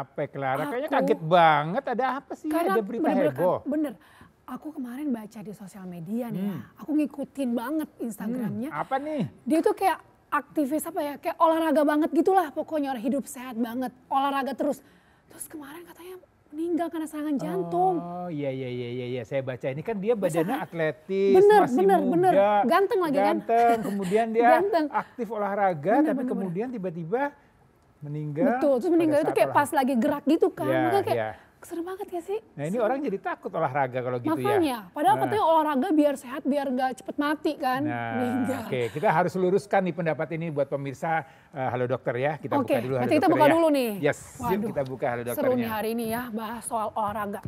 Kenapa Clara? Kayaknya kaget banget. Ada apa sih? Karena Ada berita heboh. bener. Aku kemarin baca di sosial media nih ya. Aku ngikutin banget Instagramnya. Apa nih? Dia tuh kayak aktivis apa ya, kayak olahraga banget gitulah pokoknya, orang hidup sehat banget, olahraga terus. Terus kemarin katanya meninggal karena serangan jantung. Oh iya, saya baca ini kan dia badannya atletis, masih bener, muda. ganteng lagi kan. Ganteng, kemudian dia Ganteng. aktif olahraga, tapi kemudian tiba-tiba meninggal. Betul, terus meninggal itu kayak pas lagi gerak gitu kan, makanya kayak serem banget ya sih. Nah ini orang jadi takut olahraga kalau gitu ya. Makanya, padahal katanya olahraga biar sehat, biar gak cepet mati kan. Nah, oke, kita harus luruskan nih pendapat ini buat pemirsa. Halo dokter ya, kita buka dulu. Nanti kita buka dulu nih. Yes, yuk kita buka halo dokternya. Seru nih hari ini ya, bahas soal olahraga.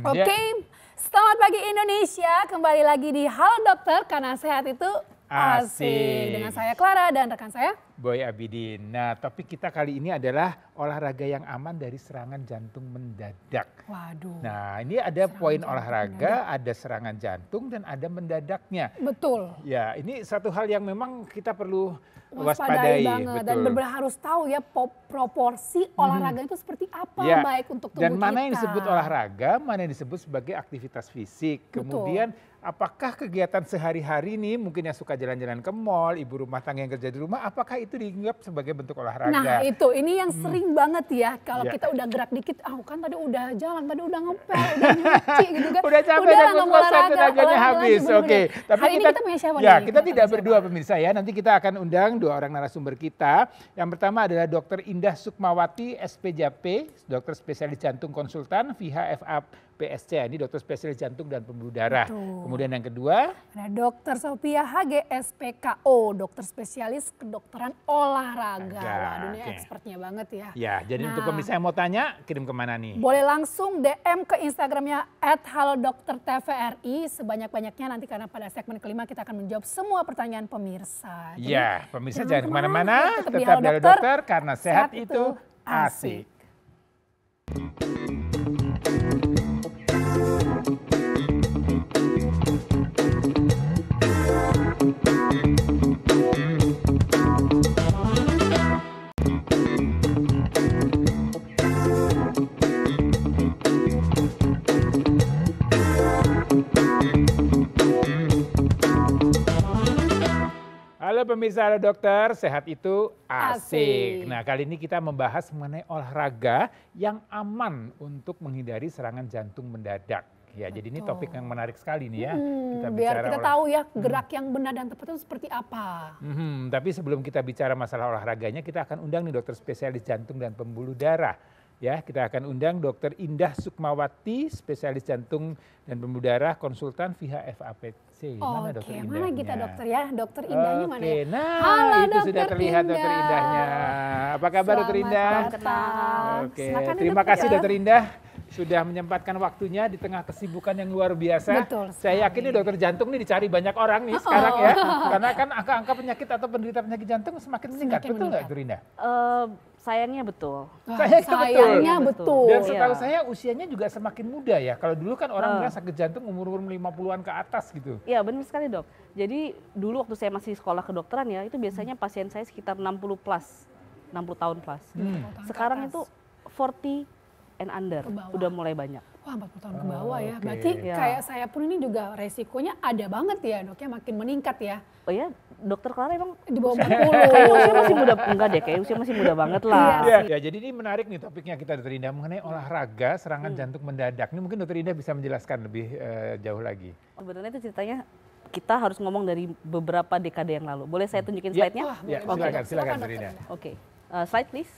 Oke, selamat pagi Indonesia. Kembali lagi di Halo Dokter, karena sehat itu asik. Dengan saya Clara dan rekan saya Boy Abidin. Nah, topik kita kali ini adalah olahraga yang aman dari serangan jantung mendadak. Waduh. Nah, ini ada poin olahraga, ada serangan jantung dan ada mendadaknya. Betul. Ya, ini satu hal yang memang kita perlu waspadai betul. banget dan benar harus tahu ya proporsi olahraga itu seperti apa baik untuk tubuh dan mana kita. yang disebut olahraga, mana yang disebut sebagai aktivitas fisik. Kemudian apakah kegiatan sehari-hari nih mungkin yang suka jalan-jalan ke mall, ibu rumah tangga yang kerja di rumah, apakah itu dianggap sebagai bentuk olahraga? Nah itu, ini yang sering banget ya kalau kita udah gerak dikit, kan tadi udah jalan, tadi udah ngepel, udah nyuci gitu kan. Udah capek dan ngos-ngosan, tenaganya habis. Oke, tapi hari ini kita punya siapa nih? Ya, kita tidak berdua pemirsa ya, nanti kita akan undang dua orang narasumber kita. Yang pertama adalah Dr. Indah Sukmawati, SPJP, dokter spesialis jantung konsultan, VHFA PSC, ini dokter spesialis jantung dan pembuluh darah. Kemudian yang kedua ada Dr. Sophia HG, SPKO, dokter spesialis kedokteran olahraga. Waduh, ini expertnya banget ya. Ya, jadi untuk pemirsa yang mau tanya, kirim kemana nih? Boleh langsung DM ke Instagramnya @halodoktertvri sebanyak-banyaknya nanti, karena pada segmen kelima kita akan menjawab semua pertanyaan pemirsa. Jadi, ya, pemirsa jangan kemana-mana, tetap di Halo Dokter karena sehat itu asik. Halo pemirsa Halo Dokter, sehat itu asik. Nah, kali ini kita membahas mengenai olahraga yang aman untuk menghindari serangan jantung mendadak. Ya, jadi ini topik yang menarik sekali nih ya. Biar kita tahu ya gerak yang benar dan tepat itu seperti apa. Tapi sebelum kita bicara masalah olahraganya, kita akan undang nih dokter spesialis jantung dan pembuluh darah. Ya, kita akan undang Dr. Indah Sukmawati, spesialis jantung dan pembuluh darah, konsultan VHFAPC. Mana dokter Indahnya? Mana kita dokter ya? Dokter Indahnya mana ya? Nah, halo, itu sudah terlihat Dokter Indahnya. Apa kabar Dokter Indah? Oke, terima kasih Dokter Indah sudah menyempatkan waktunya di tengah kesibukan yang luar biasa. Betul. Saya yakin nih dokter jantung nih dicari banyak orang nih sekarang ya. Karena kan angka-angka penyakit atau penderita penyakit jantung semakin meningkat. Betul nggak Dokter Indah? Sayangnya betul. Sayangnya betul. Dan setahu saya usianya juga semakin muda ya. Kalau dulu kan orang bilang sakit jantung umur 50-an ke atas gitu. Iya benar sekali dok. Jadi dulu waktu saya masih sekolah kedokteran ya, itu biasanya pasien saya sekitar 60 tahun plus. Sekarang itu 40 and under, udah mulai banyak. Wah 40 tahun ke bawah ya. Berarti kayak saya pun ini juga resikonya ada banget ya dok ya, makin meningkat ya. Oh ya, dokter Clara emang di bawah 40. Kayak usia masih muda, enggak deh, kayak usia masih muda banget lah. Ya, jadi ini menarik nih topiknya kita Dokter Indah mengenai olahraga serangan jantung mendadak. Ini mungkin Dokter Indah bisa menjelaskan lebih jauh lagi. Sebenarnya itu ceritanya kita harus ngomong dari beberapa dekade yang lalu. Boleh saya tunjukin slide-nya? Ya, silakan Dokter Indah. Oke, slide please.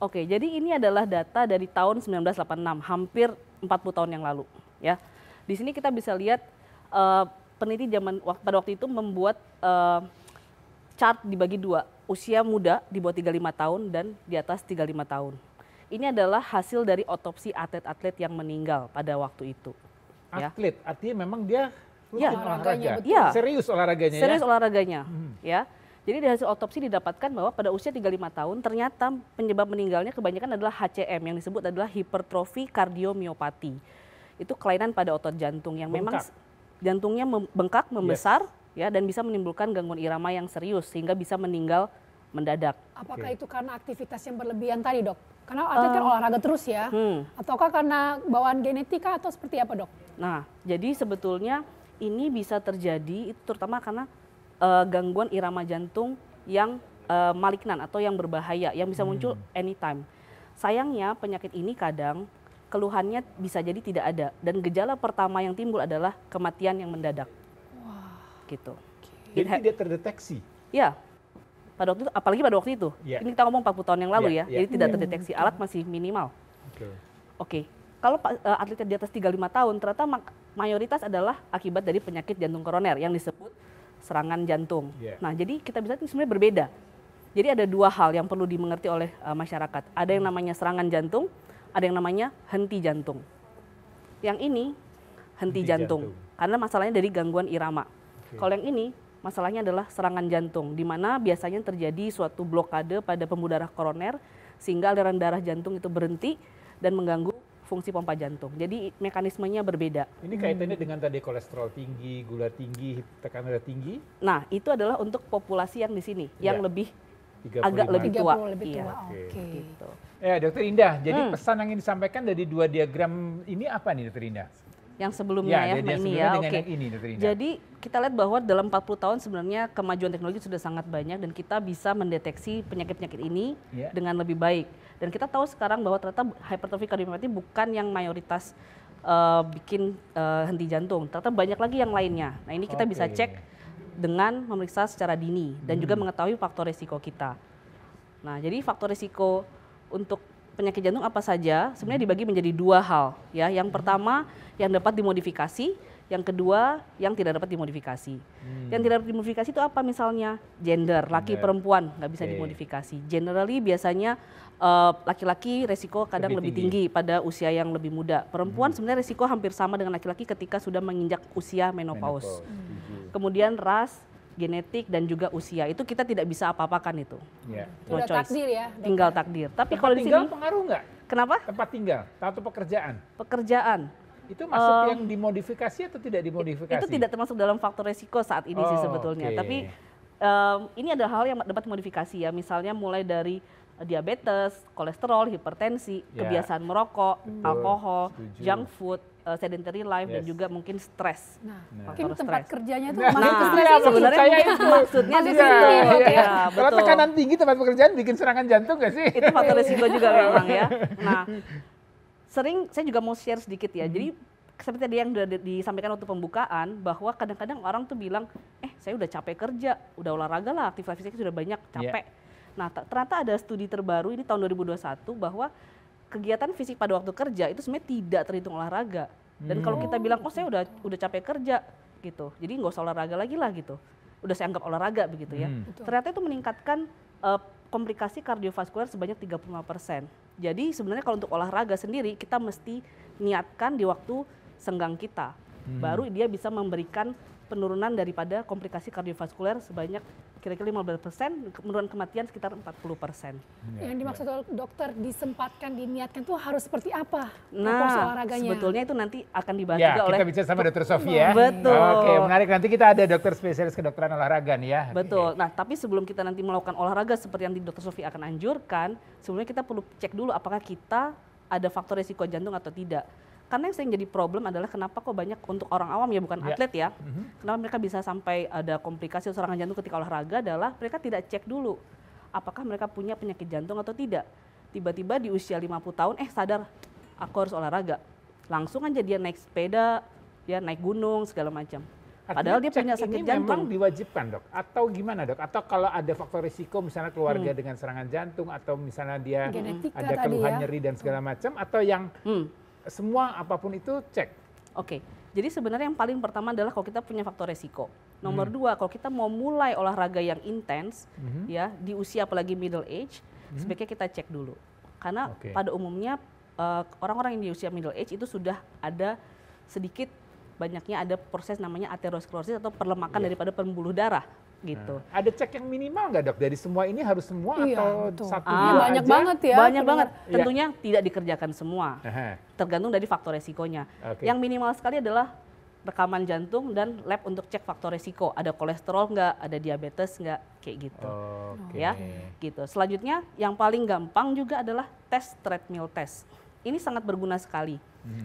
Oke, jadi ini adalah data dari tahun 1986, hampir 40 tahun yang lalu. Ya, di sini kita bisa lihat peneliti pada waktu itu membuat chart dibagi dua, usia muda di bawah 35 tahun dan di atas 35 tahun. Ini adalah hasil dari otopsi atlet-atlet yang meninggal pada waktu itu. Atlet, artinya memang dia olahraga. Serius olahraganya. Serius olahraganya, ya. Jadi dari hasil otopsi didapatkan bahwa pada usia 35 tahun ternyata penyebab meninggalnya kebanyakan adalah HCM yang disebut adalah hipertrofi kardiomiopati. Itu kelainan pada otot jantung yang memang jantungnya bengkak, membesar ya, dan bisa menimbulkan gangguan irama yang serius sehingga bisa meninggal mendadak. Apakah itu karena aktivitas yang berlebihan tadi, Dok? Karena atlet kan olahraga terus ya. Ataukah karena bawaan genetika atau seperti apa, Dok? Nah, jadi sebetulnya ini bisa terjadi itu terutama karena gangguan irama jantung yang malignan atau yang berbahaya yang bisa muncul anytime. Sayangnya penyakit ini kadang keluhannya bisa jadi tidak ada dan gejala pertama yang timbul adalah kematian yang mendadak. Wah. Gitu. Jadi tidak terdeteksi. Ya. Pada waktu itu, apalagi pada waktu itu. Ini kita ngomong 40 tahun yang lalu ya. Jadi tidak terdeteksi, alat masih minimal. Oke. Kalau atletnya di atas 35 tahun ternyata mayoritas adalah akibat dari penyakit jantung koroner yang disebut serangan jantung. Nah, jadi kita bisa ini sebenarnya berbeda. Jadi ada dua hal yang perlu dimengerti oleh masyarakat. Ada yang namanya serangan jantung, ada yang namanya henti jantung. Yang ini henti jantung karena masalahnya dari gangguan irama. Kalau yang ini masalahnya adalah serangan jantung, di mana biasanya terjadi suatu blokade pada pembuluh darah koroner sehingga aliran darah jantung itu berhenti dan mengganggu fungsi pompa jantung. Jadi mekanismenya berbeda. Ini kaitannya dengan tadi kolesterol tinggi, gula tinggi, tekanan darah tinggi. Nah, itu adalah untuk populasi yang di sini, yang lebih agak lebih tua. Gitu. Ya, Dokter Indah. Jadi pesan yang ingin disampaikan dari dua diagram ini apa nih, Dokter Indah? Yang sebelumnya ya, ini ya. Oke. Jadi kita lihat bahwa dalam 40 tahun sebenarnya kemajuan teknologi sudah sangat banyak dan kita bisa mendeteksi penyakit-penyakit ini dengan lebih baik. Dan kita tahu sekarang bahwa ternyata hipertrofi kardiomyopati bukan yang mayoritas bikin henti jantung. Ternyata banyak lagi yang lainnya. Nah, ini kita bisa cek dengan memeriksa secara dini dan juga mengetahui faktor risiko kita. Nah, jadi faktor risiko untuk penyakit jantung apa saja sebenarnya dibagi menjadi dua hal ya. Yang pertama yang dapat dimodifikasi, yang kedua yang tidak dapat dimodifikasi. Yang tidak dapat dimodifikasi itu apa misalnya? Gender, laki perempuan nggak bisa dimodifikasi. Generally biasanya laki-laki resiko kadang lebih tinggi pada usia yang lebih muda. Perempuan sebenarnya resiko hampir sama dengan laki-laki ketika sudah menginjak usia menopause. Kemudian ras, genetik dan juga usia itu kita tidak bisa apa-apakan itu. No choice. Takdir ya. Tinggal takdir. Tapi kalau di sini pengaruh nggak? Kenapa? Tempat tinggal atau pekerjaan? Pekerjaan. Itu masuk yang dimodifikasi atau tidak dimodifikasi? Itu tidak termasuk dalam faktor resiko saat ini sih sebetulnya. Tapi ini adalah hal yang dapat dimodifikasi ya. Misalnya mulai dari diabetes, kolesterol, hipertensi, kebiasaan merokok, alkohol, junk food, sedentary life dan juga mungkin stres. Mungkin tempat kerjanya itu sebenarnya itu maksudnya di sini. Kalau tekanan tinggi tempat pekerjaan bikin serangan jantung nggak sih? Itu faktor risiko juga memang ya. Nah, sering saya juga mau share sedikit ya. Jadi seperti tadi yang sudah disampaikan waktu pembukaan bahwa kadang-kadang orang tuh bilang, saya udah capek kerja, udah olahraga lah, aktivitas fisiknya sudah banyak, capek. Nah, ternyata ada studi terbaru ini tahun 2021 bahwa kegiatan fisik pada waktu kerja itu sebenarnya tidak terhitung olahraga. Dan kalau kita bilang, saya udah capek kerja gitu, jadi nggak usah olahraga lagi lah gitu. Udah saya anggap olahraga begitu ya. Ternyata itu meningkatkan komplikasi kardiovaskuler sebanyak 35%. Jadi sebenarnya kalau untuk olahraga sendiri kita mesti niatkan di waktu senggang kita. Baru dia bisa memberikan penurunan daripada komplikasi kardiovaskuler sebanyak kira-kira 15%, penurunan kematian sekitar 40%. Yang dimaksud dokter disempatkan, diniatkan tuh harus seperti apa? Nah, sebetulnya itu nanti akan dibahas juga oleh... kita bicara sama Dr. Sofi ya. Betul. Oke, menarik. Nanti kita ada dokter spesialis kedokteran olahraga nih ya. Betul. Nah, tapi sebelum kita nanti melakukan olahraga seperti yang Dr. Sofi akan anjurkan, sebelumnya kita perlu cek dulu apakah kita ada faktor risiko jantung atau tidak. Karena yang sering jadi problem adalah kenapa kok banyak untuk orang awam ya bukan atlet ya. Kenapa mereka bisa sampai ada komplikasi serangan jantung ketika olahraga adalah mereka tidak cek dulu apakah mereka punya penyakit jantung atau tidak. Tiba-tiba di usia 50 tahun sadar aku harus olahraga. Langsung aja dia naik sepeda, ya naik gunung segala macam. Padahal dia punya sakit jantung. Memang diwajibkan dok? Atau gimana dok? Atau kalau ada faktor risiko misalnya keluarga dengan serangan jantung atau misalnya dia genetika ada keluhan nyeri dan segala macam atau yang semua apapun itu cek? Oke, jadi sebenarnya yang paling pertama adalah kalau kita punya faktor resiko. Nomor dua, kalau kita mau mulai olahraga yang intens, ya di usia apalagi middle age, sebaiknya kita cek dulu. Karena pada umumnya orang-orang yang di usia middle age itu sudah ada sedikit banyaknya ada proses namanya aterosklerosis atau perlemakan daripada pembuluh darah. Gitu. Ada cek yang minimal nggak dok? Dari semua ini harus semua atau satu banyak aja? banget ya. Banyak banget. Tentunya tidak dikerjakan semua. Tergantung dari faktor resikonya. Yang minimal sekali adalah rekaman jantung dan lab untuk cek faktor resiko. Ada kolesterol nggak, ada diabetes nggak, kayak gitu. Ya, gitu. Selanjutnya yang paling gampang juga adalah tes treadmill test. Ini sangat berguna sekali.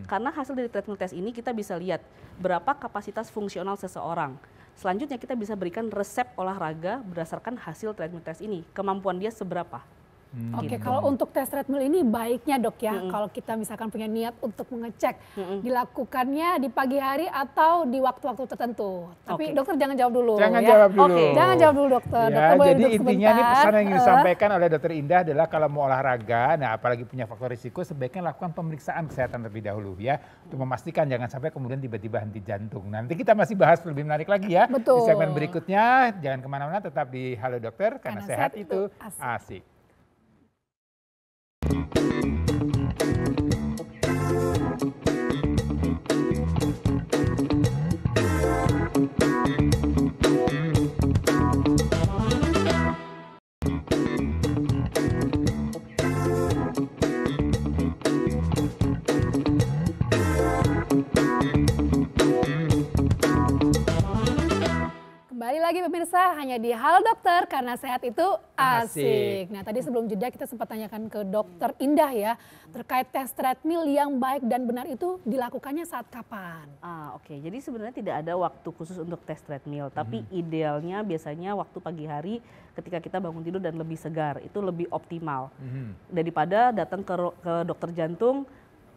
Karena hasil dari treadmill test ini kita bisa lihat berapa kapasitas fungsional seseorang. Selanjutnya kita bisa berikan resep olahraga berdasarkan hasil treadmill test ini. Kemampuan dia seberapa. Oke, kalau untuk tes treadmill ini baiknya dok ya, kalau kita misalkan punya niat untuk mengecek, dilakukannya di pagi hari atau di waktu-waktu tertentu. Tapi dokter jangan jawab dulu. Jangan ya. jawab dulu. Jangan jawab dulu dokter. Ya, Dokter boleh jadi duduk intinya sebentar. nih pesan yang ingin disampaikan oleh Dokter Indah adalah kalau mau olahraga, nah apalagi punya faktor risiko, sebaiknya lakukan pemeriksaan kesehatan terlebih dahulu ya, untuk memastikan jangan sampai kemudian tiba-tiba henti jantung. Nanti kita masih bahas lebih menarik lagi ya. Betul. Di segmen berikutnya, jangan kemana-mana, tetap di Halo Dokter karena sehat itu asik. Kembali lagi pemirsa, hanya di Halo Dokter karena sehat itu asik. Nah tadi sebelum jeda kita sempat tanyakan ke Dokter Indah ya, terkait tes treadmill yang baik dan benar itu dilakukannya saat kapan? Oke. Jadi sebenarnya tidak ada waktu khusus untuk tes treadmill, tapi idealnya biasanya waktu pagi hari ketika kita bangun tidur dan lebih segar, itu lebih optimal. Daripada datang ke dokter jantung,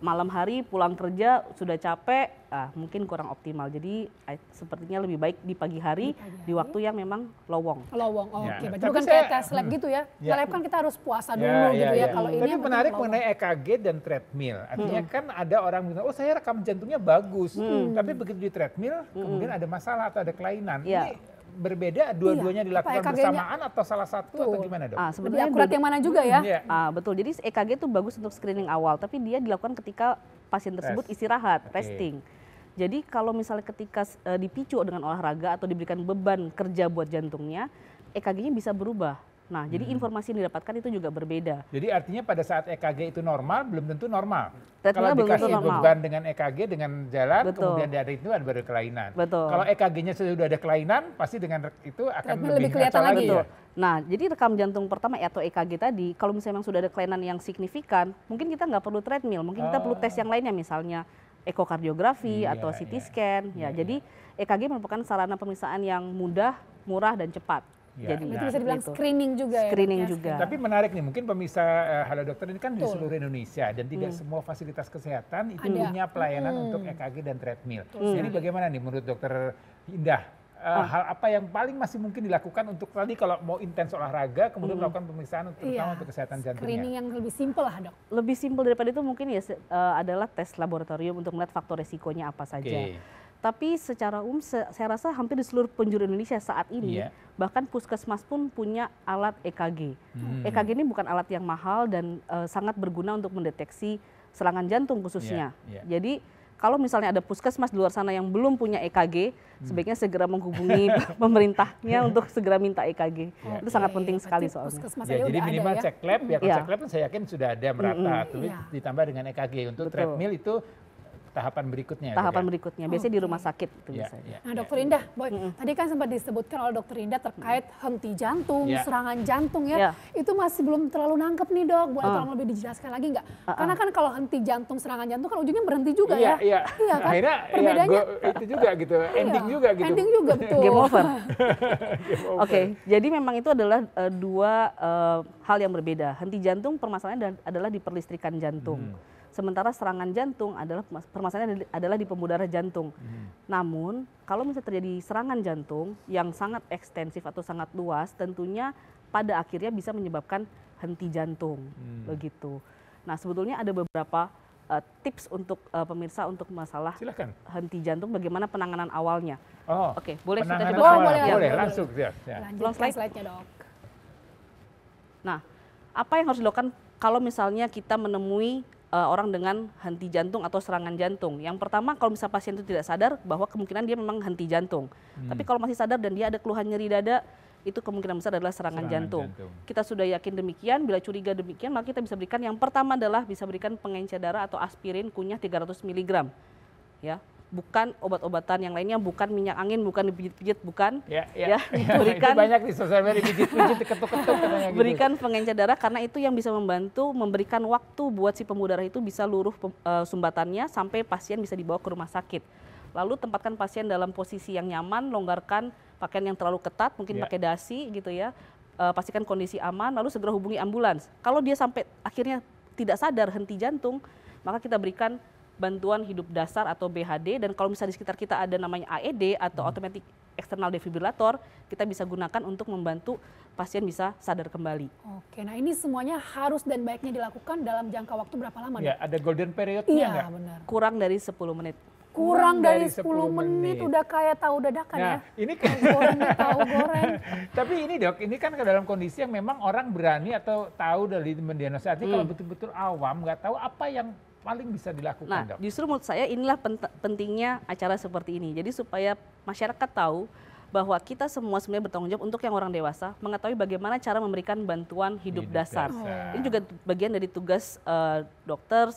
malam hari pulang kerja sudah capek, mungkin kurang optimal. Jadi sepertinya lebih baik di pagi hari, di waktu yang memang lowong. Lowong, oke. Ya. Berarti Tapi bukan kayak tes lab gitu ya. Ya. Lab kan kita harus puasa dulu gitu ya. Kalau ini tapi yang menarik penting mengenai EKG dan treadmill. Artinya kan ada orang bilang, oh saya rekam jantungnya bagus. Tapi begitu di treadmill, kemudian ada masalah atau ada kelainan. Ya. Ini berbeda, dua-duanya dilakukan bersamaan atau salah satu atau gimana dok? Lebih akurat yang mana juga ya? Betul, jadi EKG itu bagus untuk screening awal, tapi dia dilakukan ketika pasien tersebut istirahat, resting. Jadi kalau misalnya ketika dipicu dengan olahraga atau diberikan beban kerja buat jantungnya, EKG-nya bisa berubah. Nah, jadi informasi yang didapatkan itu juga berbeda. Jadi artinya pada saat EKG itu normal, belum tentu normal. Treadmill Kalau belum tentu dikasih normal. beban dengan EKG, dengan jalan, Betul. kemudian dari itu ada kelainan. Betul. Kalau EKG-nya sudah ada kelainan, pasti dengan itu akan Treadmill lebih lebih kelihatan ngaco lagi. ya. Nah, jadi rekam jantung pertama atau EKG tadi, kalau misalnya memang sudah ada kelainan yang signifikan, mungkin kita nggak perlu treadmill, mungkin kita perlu tes yang lainnya, misalnya ekokardiografi atau CT scan. Jadi EKG merupakan sarana pemeriksaan yang mudah, murah, dan cepat. Jadi Itu bisa dibilang screening juga ya. Screening dok, ya? juga. Tapi menarik nih, mungkin pemirsa Halo Dokter ini kan di seluruh Indonesia dan tidak semua fasilitas kesehatan itu punya pelayanan untuk EKG dan treadmill. Jadi bagaimana nih menurut Dokter Indah? Hal apa yang paling masih mungkin dilakukan untuk tadi kalau mau intens olahraga, kemudian melakukan pemeriksaan terutama untuk kesehatan jantungnya? Screening yang lebih simpel lah dok. Lebih simpel daripada itu mungkin ya adalah tes laboratorium untuk melihat faktor resikonya apa saja. Tapi secara umum saya rasa hampir di seluruh penjuru Indonesia saat ini, bahkan puskesmas pun punya alat EKG. EKG ini bukan alat yang mahal dan sangat berguna untuk mendeteksi serangan jantung khususnya. Jadi kalau misalnya ada puskesmas di luar sana yang belum punya EKG, sebaiknya segera menghubungi pemerintahnya untuk segera minta EKG. Itu sangat penting sekali soalnya. Jadi minimal cek lab, ya kalau cek lab saya yakin sudah ada merata, ditambah dengan EKG. Untuk treadmill itu tahapan berikutnya. Tahapan berikutnya, biasanya di rumah sakit itu biasanya. Nah Dokter Indah, tadi kan sempat disebutkan oleh Dokter Indah terkait henti jantung, serangan jantung ya. Itu masih belum terlalu nangkep nih dok, boleh tolong lebih dijelaskan lagi nggak? Karena kan kalau henti jantung, serangan jantung kan ujungnya berhenti juga ya. Iya kan? Akhirnya perbedaannya itu juga gitu, ending juga gitu. Ending juga betul. Game over. Oke, jadi memang itu adalah dua hal yang berbeda. Henti jantung permasalahannya adalah di perlistrikan jantung. Sementara serangan jantung adalah permasalahannya adalah di pembuluh darah jantung. Namun kalau misalnya terjadi serangan jantung yang sangat ekstensif atau sangat luas, tentunya pada akhirnya bisa menyebabkan henti jantung, begitu. Nah sebetulnya ada beberapa tips untuk pemirsa untuk masalah henti jantung, bagaimana penanganan awalnya. Oke, boleh kita coba? Boleh, langsung. Lanjutkan slide-nya dok. Nah, apa yang harus dilakukan kalau misalnya kita menemui orang dengan henti jantung atau serangan jantung? Yang pertama, kalau misalnya pasien itu tidak sadar bahwa kemungkinan dia memang henti jantung. Tapi kalau masih sadar dan dia ada keluhan nyeri dada, itu kemungkinan besar adalah serangan jantung. Kita sudah yakin demikian, bila curiga demikian, maka kita bisa berikan yang pertama adalah bisa berikan pengencer darah atau aspirin kunyah 300 mg. Ya. bukan obat-obatan yang lainnya, bukan minyak angin, bukan dipijit-pijit, bukan. Berikan, itu banyak di sosial media, dipijit-pijit, diketuk-ketuk katanya gitu. Berikan pengencer darah karena itu yang bisa membantu memberikan waktu buat si pembuluh darah itu bisa luruh sumbatannya sampai pasien bisa dibawa ke rumah sakit. Lalu tempatkan pasien dalam posisi yang nyaman, longgarkan pakaian yang terlalu ketat, mungkin pakai dasi gitu ya. Pastikan kondisi aman, lalu segera hubungi ambulans. Kalau dia sampai akhirnya tidak sadar, henti jantung, maka kita berikan bantuan hidup dasar atau BHD, dan kalau misalnya di sekitar kita ada namanya AED atau automatic external defibrillator, kita bisa gunakan untuk membantu pasien bisa sadar kembali. Oke, nah ini semuanya harus dan baiknya dilakukan dalam jangka waktu berapa lama? Ya, ada golden periodnya nggak? Benar. Kurang dari 10 menit. Kurang dari 10 menit udah kayak tahu dadakan ya. Ini kan tahu goreng. Tapi ini Dok, ini kan ke dalam kondisi yang memang orang berani atau tahu dari mendiagnosa. Kalau betul-betul awam nggak tahu apa yang paling bisa dilakukan, Dok? Dok? Justru menurut saya inilah pentingnya acara seperti ini. Jadi supaya masyarakat tahu bahwa kita semua sebenarnya bertanggung jawab untuk yang orang dewasa mengetahui bagaimana cara memberikan bantuan hidup dasar. Ini juga bagian dari tugas dokter,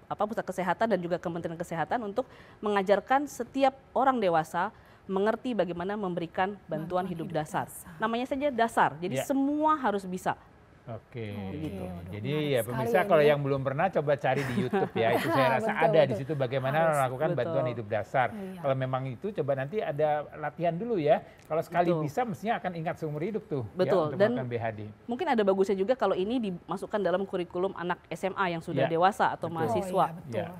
pusat kesehatan dan juga Kementerian Kesehatan untuk mengajarkan setiap orang dewasa mengerti bagaimana memberikan bantuan hidup dasar. Namanya saja dasar, jadi semua harus bisa. Oke, gitu. Jadi ya pemirsa kalau yang belum pernah coba cari di YouTube ya, itu saya rasa ada di situ bagaimana melakukan bantuan hidup dasar. Kalau memang itu coba nanti ada latihan dulu ya. Kalau sekali bisa mestinya akan ingat seumur hidup tuh. Betul. Ya, untuk Dan makan BHD. Mungkin ada bagusnya juga kalau ini dimasukkan dalam kurikulum anak SMA yang sudah dewasa atau mahasiswa.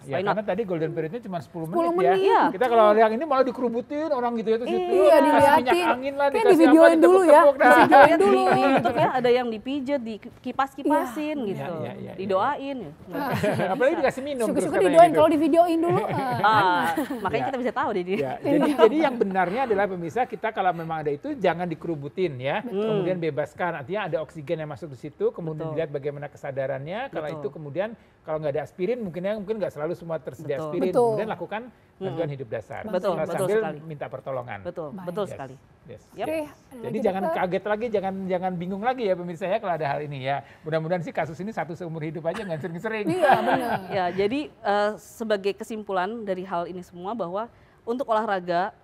Karena tadi golden periodnya cuma 10 menit 10 menit ya. Kita kalau yang ini malah dikerubutin orang gitu ya, terus dilihatin. kasih minyak angin lah, dikasih di videoin dulu ya. Videoin dulu. YouTube ya, ada yang dipijet, kipas-kipasin gitu, didoain. Apalagi dikasih minum. Syukur-syukur didoain, kalau di videoin dulu. Makanya kita bisa tahu deh. Jadi yang benarnya adalah pemirsa, kita kalau memang ada itu jangan dikerubutin ya. Kemudian bebaskan, artinya ada oksigen yang masuk di situ, kemudian dilihat bagaimana kesadarannya. Kalau itu kemudian kalau nggak ada aspirin mungkin nggak selalu semua tersedia aspirin. Kemudian lakukan bantuan hidup dasar. Betul sambil sekali. minta pertolongan. Betul sekali. Jadi jangan kaget lagi, jangan bingung lagi ya pemirsa ya kalau ada hal ini ya. Mudah-mudahan sih kasus ini satu seumur hidup aja, nggak sering-sering. Iya benar. Ya, jadi sebagai kesimpulan dari hal ini semua bahwa untuk olahraga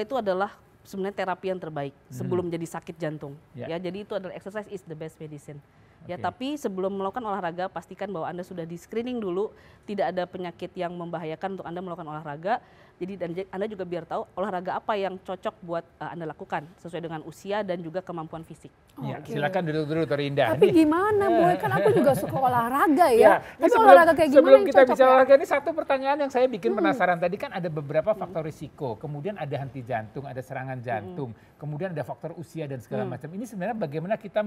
itu adalah sebenarnya terapi yang terbaik sebelum jadi sakit jantung. Ya, jadi itu adalah exercise is the best medicine. Ya, tapi sebelum melakukan olahraga pastikan bahwa Anda sudah di screening dulu, tidak ada penyakit yang membahayakan untuk Anda melakukan olahraga. Jadi dan Anda juga biar tahu olahraga apa yang cocok buat Anda lakukan sesuai dengan usia dan juga kemampuan fisik. Ya, silakan duduk dulu Dokter Indah. Tapi gimana Boy, kan aku juga suka olahraga ya. Tapi olahraga kayak gimana sebelum yang kita cocok bicara ya? olahraga ini satu pertanyaan yang saya bikin penasaran. Tadi kan ada beberapa faktor risiko, kemudian ada henti jantung, ada serangan jantung, kemudian ada faktor usia dan segala macam. Ini sebenarnya bagaimana kita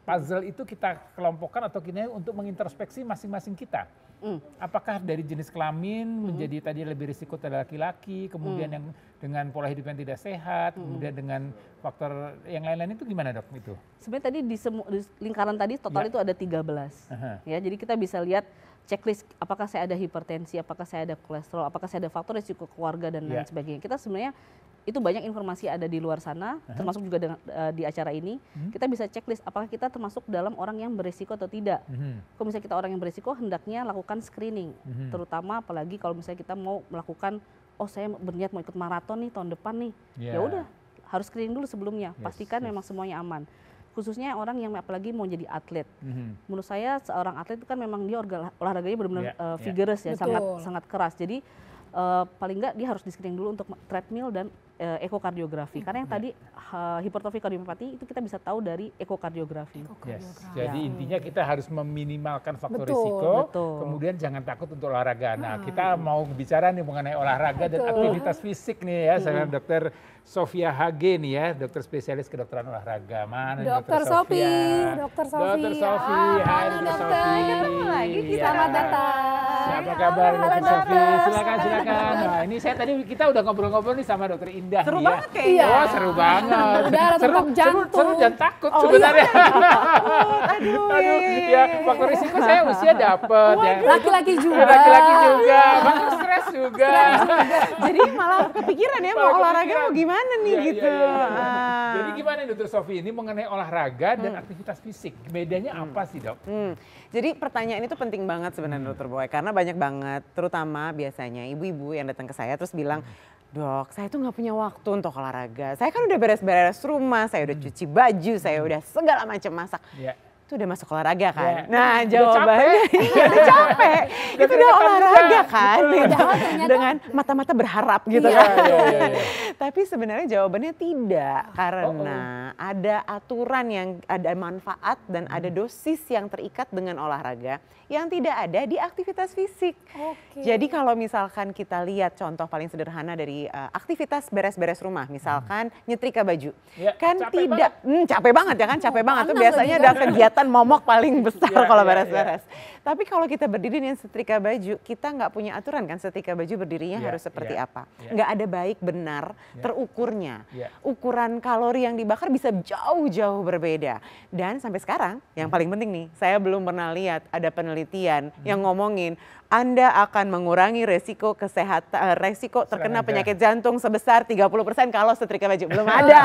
puzzle itu kita kelompokkan atau kita untuk mengintrospeksi masing-masing kita. Apakah dari jenis kelamin menjadi tadi lebih risiko pada laki-laki, kemudian yang dengan pola hidup yang tidak sehat, kemudian dengan faktor yang lain-lain itu gimana Dok itu? Sebenarnya tadi di lingkaran tadi total itu ada 13. Ya, jadi kita bisa lihat checklist apakah saya ada hipertensi, apakah saya ada kolesterol, apakah saya ada faktor risiko keluarga dan lain sebagainya. Kita sebenarnya itu banyak informasi ada di luar sana, termasuk juga di acara ini. Kita bisa checklist apakah kita termasuk dalam orang yang berisiko atau tidak. Kalau misalnya kita orang yang berisiko, hendaknya lakukan screening. Terutama apalagi kalau misalnya kita mau melakukan, saya berniat mau ikut maraton nih tahun depan nih. Ya udah, harus screening dulu sebelumnya. Pastikan memang semuanya aman. Khususnya orang yang apalagi mau jadi atlet. Menurut saya seorang atlet itu kan memang dia olahraganya benar-benar vigorous ya, sangat keras. Jadi paling enggak dia harus di-screening dulu untuk treadmill dan ekokardiografi. Karena yang tadi hipertrofi kardiomyopati itu kita bisa tahu dari ekokardiografi. Jadi intinya kita harus meminimalkan faktor risiko, kemudian jangan takut untuk olahraga. Nah, kita mau bicara nih mengenai olahraga dan aktivitas fisik nih ya, sama Dokter Sofia Hage nih ya, dokter spesialis kedokteran olahraga. Mana Dokter Sofi? Dokter Sofi. Hai Dokter Sofi. Ketemu lagi, selamat datang. Apa kabar Dokter Sofi? Silakan. Nah, ini saya tadi kita udah ngobrol-ngobrol nih sama Dokter Indah. Seru nih, banget kayaknya. Oh, seru banget. Udah tentang jantung. Seru dan takut sebenarnya. Aduh, ya faktor risiko saya usia dapet ya. Laki-laki juga. Laki-laki juga. Faktor stres juga. Jadi malah kepikiran ya mau olahraga mau gimana nih gitu. Jadi gimana Dokter Sofi ini mengenai olahraga dan aktivitas fisik? Bedanya apa sih Dok? Jadi pertanyaan itu penting banget sebenarnya Dokter Boy, karena banyak banget terutama biasanya ibu-ibu yang datang ke saya terus bilang, "Dok, saya tuh nggak punya waktu untuk olahraga. Saya kan udah beres-beres rumah, saya udah cuci baju, saya udah segala macam masak." Itu udah masuk olahraga kan? Nah jawabannya udah capek. Itu udah olahraga kan? Dengan mata-mata berharap gitu kan. Tapi sebenarnya jawabannya tidak. Karena ada aturan yang ada manfaat dan ada dosis yang terikat dengan olahraga yang tidak ada di aktivitas fisik. Jadi kalau misalkan kita lihat contoh paling sederhana dari aktivitas beres-beres rumah. Misalkan nyetrika baju. Kan tidak, capek banget ya kan? Capek banget tuh biasanya ada kegiatan momok paling besar kalau beres-beres. Tapi kalau kita berdiri dengan setrika baju, kita nggak punya aturan kan setrika baju berdirinya harus seperti apa. Nggak ada baik benar terukurnya. Ukuran kalori yang dibakar bisa jauh-jauh berbeda. Dan sampai sekarang yang paling penting nih, saya belum pernah lihat ada penelitian yang ngomongin Anda akan mengurangi resiko resiko terkena penyakit jantung sebesar 30% kalau setrika baju. Belum ada.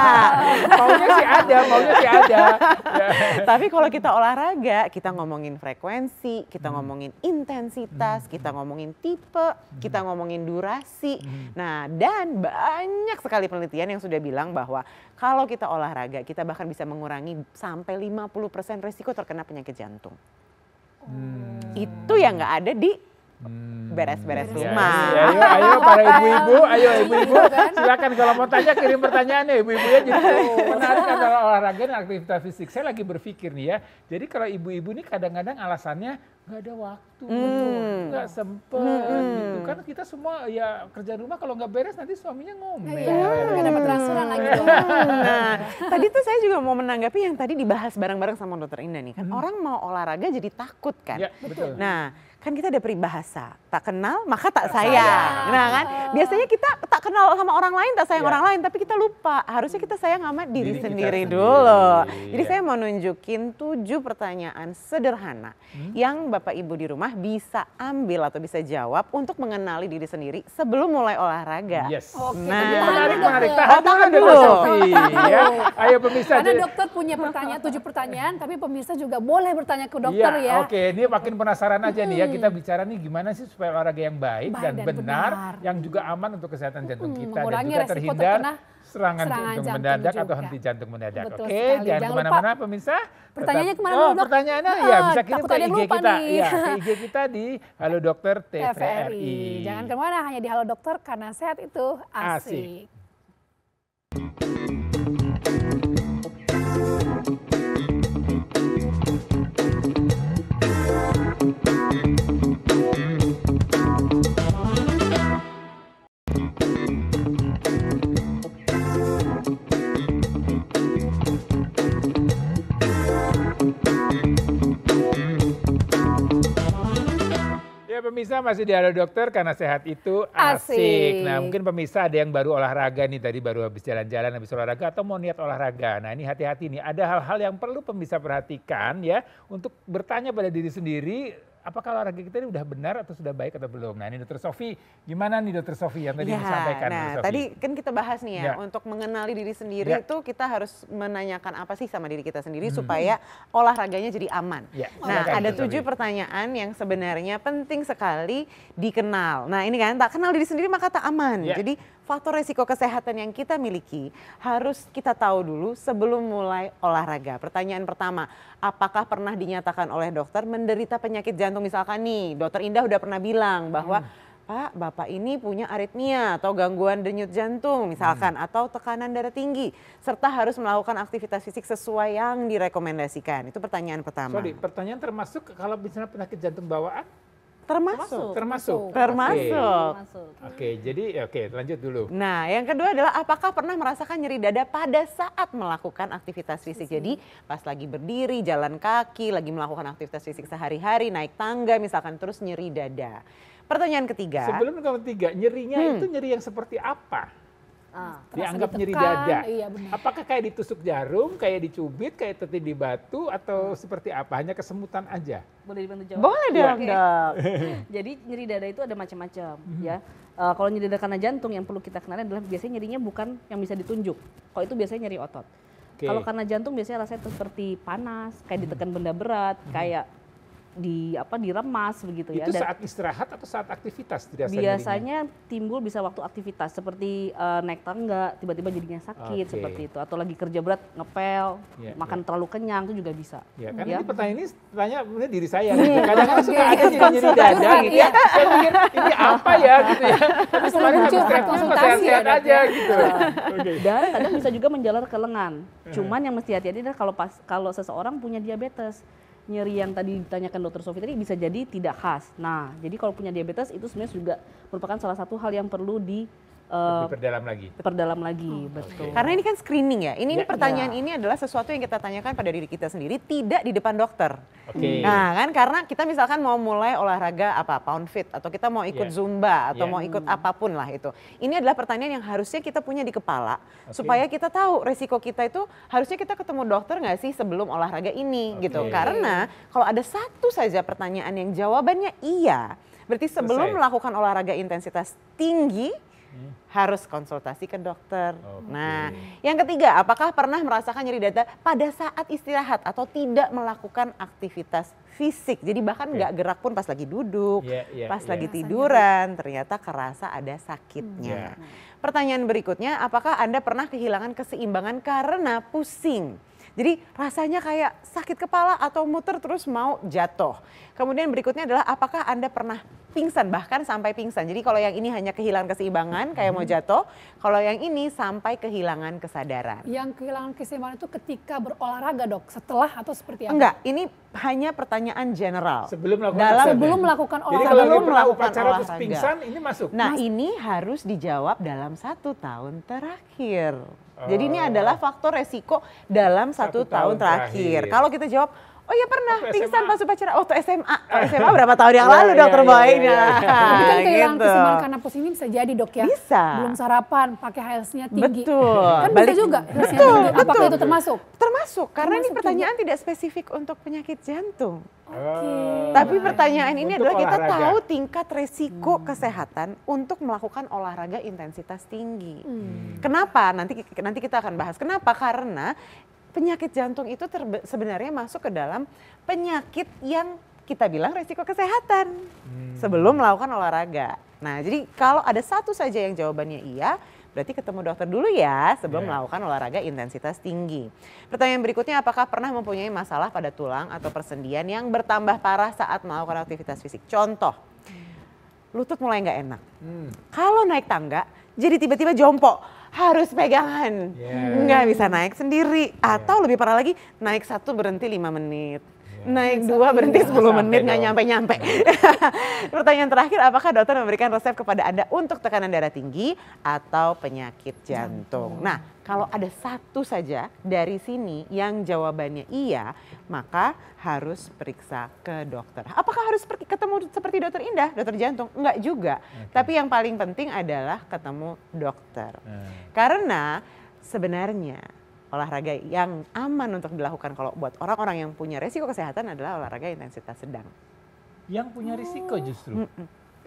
Maunya sih ada. Tapi kalau kita olahraga, kita ngomongin frekuensi, kita ngomongin intensitas, kita ngomongin tipe, kita ngomongin durasi. Nah, dan banyak sekali penelitian yang sudah bilang bahwa kalau kita olahraga, kita bahkan bisa mengurangi sampai 50% resiko terkena penyakit jantung. Itu yang nggak ada di beres-beres rumah. Ayo para ibu-ibu, silakan kalau mau tanya kirim pertanyaannya ibu-ibu ya. Jadi menarik antara olahraga dan aktivitas fisik. Saya lagi berpikir nih ya. Jadi kalau ibu-ibu nih kadang-kadang alasannya nggak ada waktu, nggak sempet gitu kan. Kita semua ya kerjaan rumah kalau nggak beres nanti suaminya ngomel. Nggak dapat transferan lagi. Tadi tuh saya juga mau menanggapi yang tadi dibahas bareng-bareng sama Dokter Indah nih kan. Orang mau olahraga jadi takut kan. Ya, betul. Nah, kan kita ada peribahasa, tak kenal maka tak sayang. Nah kan, biasanya kita tak kenal sama orang lain, tak sayang orang lain, tapi kita lupa. Harusnya kita sayang sama diri sendiri dulu. Jadi saya mau nunjukin 7 pertanyaan sederhana yang Bapak Ibu di rumah bisa ambil atau bisa jawab untuk mengenali diri sendiri sebelum mulai olahraga. Menarik. Tahan dulu. Ayo pemirsa. Karena dokter punya pertanyaan 7 pertanyaan, tapi pemirsa juga boleh bertanya ke dokter ya. Oke, ini makin penasaran aja nih ya. Kita bicara nih gimana sih supaya olahraga yang baik dan benar, yang juga aman untuk kesehatan jantung kita dan juga terhindar serangan jantung mendadak atau henti jantung mendadak. Oke, jangan kemana-mana pemirsa. Pertanyaannya kemana dok? Pertanyaannya ya bisa kirim ke IG kita. Iya, ke IG kita di Halo Dokter TVRI. Jangan kemana, hanya di Halo Dokter karena sehat itu asik. Pemirsa masih di Halo Dokter karena sehat itu asik. Nah mungkin pemirsa ada yang baru olahraga nih, tadi baru habis jalan-jalan, habis olahraga atau mau niat olahraga. Nah ini hati-hati nih, ada hal-hal yang perlu pemirsa perhatikan ya untuk bertanya pada diri sendiri. Apakah olahraga kita ini udah benar atau sudah baik atau belum? Nah ini Dokter Sofi, gimana nih Dokter Sofi yang tadi disampaikan? Nah tadi kan kita bahas nih ya, untuk mengenali diri sendiri itu kita harus menanyakan apa sih sama diri kita sendiri supaya olahraganya jadi aman. Nah ada 7 pertanyaan yang sebenarnya penting sekali dikenal. Nah ini kan tak kenal diri sendiri maka tak aman. Jadi faktor resiko kesehatan yang kita miliki harus kita tahu dulu sebelum mulai olahraga. Pertanyaan pertama, apakah pernah dinyatakan oleh dokter menderita penyakit jantung? Misalkan nih, Dokter Indah udah pernah bilang bahwa Pak, Bapak ini punya aritmia atau gangguan denyut jantung misalkan, atau tekanan darah tinggi, serta harus melakukan aktivitas fisik sesuai yang direkomendasikan. Itu pertanyaan pertama. Sorry, pertanyaan termasuk kalau misalnya penyakit jantung bawaan? Termasuk. Oke, jadi lanjut dulu. Nah, yang kedua adalah apakah pernah merasakan nyeri dada pada saat melakukan aktivitas fisik? Jadi pas lagi berdiri, jalan kaki, lagi melakukan aktivitas fisik sehari-hari, naik tangga misalkan terus nyeri dada. Pertanyaan ketiga. Sebelum ke ketiga, nyerinya itu nyeri yang seperti apa? Dianggap nyeri ditekan, dada. iya benar. Apakah kayak ditusuk jarum, kayak dicubit, kayak teti di batu, atau seperti apa? Hanya kesemutan aja? Boleh dibantu jawab? Boleh dong, Oke. Dok. Jadi nyeri dada itu ada macam-macam ya. Kalau nyeri dada karena jantung yang perlu kita kenali adalah biasanya nyerinya bukan yang bisa ditunjuk. Kalau itu biasanya nyeri otot. Oke. Kalau karena jantung biasanya rasanya seperti panas, kayak ditekan benda berat, kayak diremas begitu ya. Itu Dan saat istirahat atau saat aktivitas dirasa nyerinya? biasanya timbul bisa waktu aktivitas seperti naik tangga tiba-tiba jadinya sakit Oke. seperti itu, atau lagi kerja berat ngepel, Ya, makan terlalu kenyang itu juga bisa. Ya kan Ya. ini pertanyaan ini tanya bener diri saya. Kadang-kadang suka ada nyeri-nyeri dada Konsultasi, gitu ya. Saya mikir ini apa ya gitu ya. Tapi kemarin habis curhat, treatment konsultasi sehat-sehat ya, Dok, aja ya. gitu. Oke. Dan kadang bisa juga menjalar ke lengan. Cuman yang mesti hati-hati adalah kalau seseorang punya diabetes, nyeri yang tadi ditanyakan Dokter Sofi tadi bisa jadi tidak khas. Nah, jadi kalau punya diabetes itu sebenarnya juga merupakan salah satu hal yang perlu Diperdalam lagi. diperdalam lagi, betul. Karena ini kan screening ya. Ini Ya, pertanyaan ini adalah sesuatu yang kita tanyakan pada diri kita sendiri, tidak di depan dokter. Oke. Nah kan karena kita misalkan mau mulai olahraga pound fit atau kita mau ikut Ya. zumba atau Ya. mau ikut apapun lah itu. Ini adalah pertanyaan yang harusnya kita punya di kepala Oke. supaya kita tahu resiko kita itu harusnya kita ketemu dokter nggak sih sebelum olahraga ini Oke. gitu. Karena kalau ada satu saja pertanyaan yang jawabannya iya, berarti sebelum Selesai. melakukan olahraga intensitas tinggi harus konsultasi ke dokter. Oke. Nah, yang ketiga, apakah pernah merasakan nyeri dada pada saat istirahat atau tidak melakukan aktivitas fisik? Jadi bahkan nggak gerak pun pas lagi duduk, pas lagi tiduran, ternyata kerasa ada sakitnya. Pertanyaan berikutnya, apakah Anda pernah kehilangan keseimbangan karena pusing? Jadi rasanya kayak sakit kepala atau muter terus mau jatuh. Kemudian berikutnya adalah apakah Anda pernah pingsan, bahkan sampai pingsan. Jadi kalau yang ini hanya kehilangan keseimbangan kayak mau jatuh, kalau yang ini sampai kehilangan kesadaran. Yang kehilangan keseimbangan itu ketika berolahraga, Dok, setelah atau seperti apa? Enggak, ini hanya pertanyaan general. Sebelum melakukan Dalam- aktivitas. Sebelum melakukan Jadi olahraga. kalau Sebelum dia pernah melakukan upacara terus olahraga. pingsan, ini masuk. Nah ini harus dijawab dalam 1 tahun terakhir. Jadi ini adalah faktor resiko dalam 1 tahun terakhir. Kalau kita jawab, oh iya pernah Waktu pingsan SMA. pas upacara, waktu SMA. Kalau SMA berapa tahun yang lalu Iya, dokter iya, Boy? iya, iya. Tapi kan kehilangan gitu. keseimbangan karena pusing ini bisa jadi, Dok, ya. Bisa. Belum sarapan, pakai HSL-nya tinggi. Betul. Kan bisa juga HSL-nya tinggi. Apakah itu termasuk? Termasuk, karena ini Termasuk pertanyaan tidak spesifik untuk penyakit jantung. Oke. Tapi pertanyaan ini Untuk adalah kita olahraga. tahu tingkat resiko kesehatan untuk melakukan olahraga intensitas tinggi. Kenapa? Nanti kita akan bahas. Kenapa? Karena penyakit jantung itu sebenarnya masuk ke dalam penyakit yang kita bilang resiko kesehatan sebelum melakukan olahraga. Nah, jadi kalau ada satu saja yang jawabannya iya, berarti ketemu dokter dulu ya sebelum melakukan olahraga intensitas tinggi. Pertanyaan berikutnya, apakah pernah mempunyai masalah pada tulang atau persendian yang bertambah parah saat melakukan aktivitas fisik? Contoh, lutut mulai nggak enak. Kalau naik tangga, jadi tiba-tiba jongkok, harus pegangan, nggak bisa naik sendiri. Atau lebih parah lagi, naik 1 berhenti 5 menit. Naik 2 berhenti 10 menit, nggak nyampe-nyampe. Pertanyaan terakhir, apakah dokter memberikan resep kepada Anda untuk tekanan darah tinggi atau penyakit jantung? Nah, kalau ada satu saja dari sini yang jawabannya iya, maka harus periksa ke dokter. Apakah harus ketemu seperti dokter Indah, dokter jantung? Enggak juga. Tapi yang paling penting adalah ketemu dokter. Karena sebenarnya olahraga yang aman untuk dilakukan kalau buat orang-orang yang punya resiko kesehatan adalah olahraga intensitas sedang. Yang punya risiko justru.